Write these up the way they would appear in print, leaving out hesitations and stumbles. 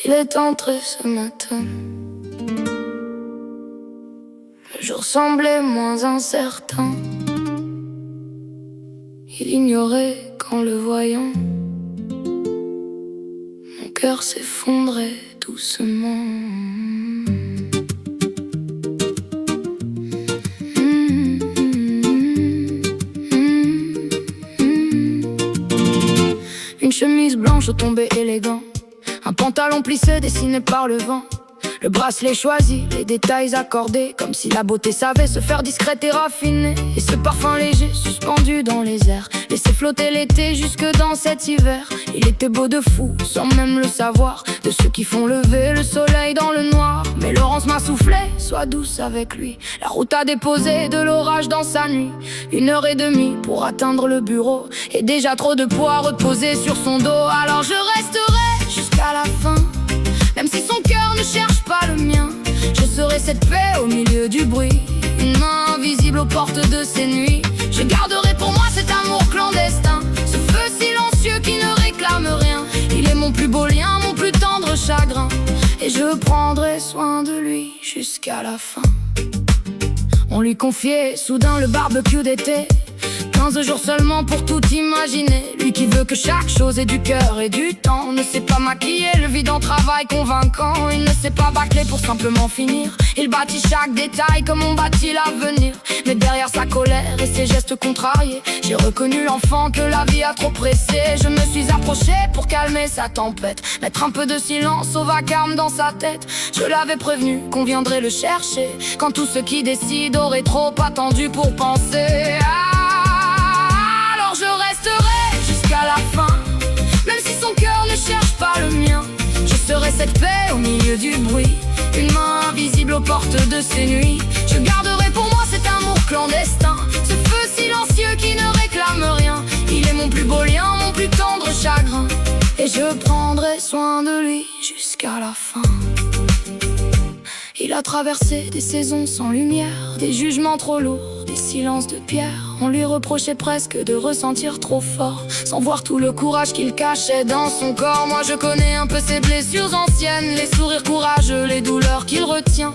Il est entré ce matin. Le jour semblait moins incertain. Il ignorait qu'en le voyant, mon cœur s'effondrait doucement. Une chemise blanche au tombé élégant, un pantalon plissé dessiné par le vent, le bracelet choisi, les détails accordés, comme si la beauté savait se faire discrète et raffinée. Et ce parfum léger suspendu dans les airs laissait flotter l'été jusque dans cet hiver. Il était beau de fou, sans même le savoir, de ceux qui font lever le soleil dans le noir. Mais Laurence m'a soufflé, sois douce avec lui. La route a déposé de l'orage dans sa nuit. 1h30 pour atteindre le bureau, et déjà trop de poids reposé sur son dos. Alors je resterai jusqu'à la fin, même si son cœur ne cherche pas le mien. Je serai cette paix au milieu du bruit, une main invisible aux portes de ces nuits. Je garderai pour moi cet amour clandestin, ce feu silencieux qui ne réclame rien. Il est mon plus beau lien, mon plus tendre chagrin, et je prendrai soin de lui jusqu'à la fin. On lui confiait soudain le barbecue d'été, 15 jours seulement pour tout imaginer. Lui qui veut que chaque chose ait du cœur et du temps, ne sait pas maquiller le vide en travail convaincant. Il ne sait pas bâcler pour simplement finir. Il bâtit chaque détail comme on bâtit l'avenir. Mais derrière sa colère et ses gestes contrariés, j'ai reconnu l'enfant que la vie a trop pressé. Je me suis approché pour calmer sa tempête, mettre un peu de silence au vacarme dans sa tête. Je l'avais prévenu qu'on viendrait le chercher quand tous ceux qui décident auraient trop attendu pour penser. Je resterai jusqu'à la fin, même si son cœur ne cherche pas le mien. Je serai cette paix au milieu du bruit, une main invisible aux portes de ces nuits. Je garderai pour moi cet amour clandestin, ce feu silencieux qui ne réclame rien. Il est mon plus beau lien, mon plus tendre chagrin, et je prendrai soin de lui jusqu'à la fin. Il a traversé des saisons sans lumière, des jugements trop lourds, des silences de pierre. On lui reprochait presque de ressentir trop fort, sans voir tout le courage qu'il cachait dans son corps. Moi je connais un peu ses blessures anciennes, les sourires courageux, les douleurs qu'il retient.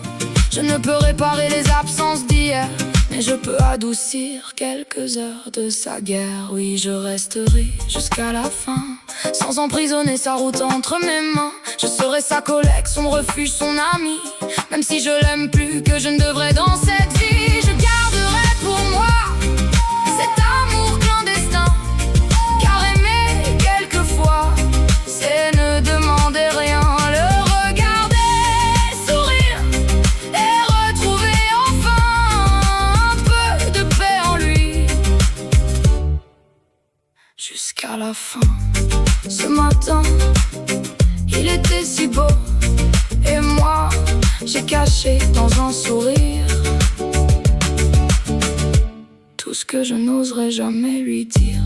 Je ne peux réparer les absences d'hier, mais je peux adoucir quelques heures de sa guerre. Oui, je resterai jusqu'à la fin, sans emprisonner sa route entre mes mains. Je serai sa collègue, son refuge, son ami, même si je l'aime plus que je ne devrais dans cette vie. Je garderai pour moi cet amour clandestin, car aimer quelquefois, c'est ne demander rien. Le regarder, sourire et retrouver enfin un peu de paix en lui jusqu'à la fin. Ce matin, il était si beau, et moi, j'ai caché dans un sourire tout ce que je n'oserais jamais lui dire.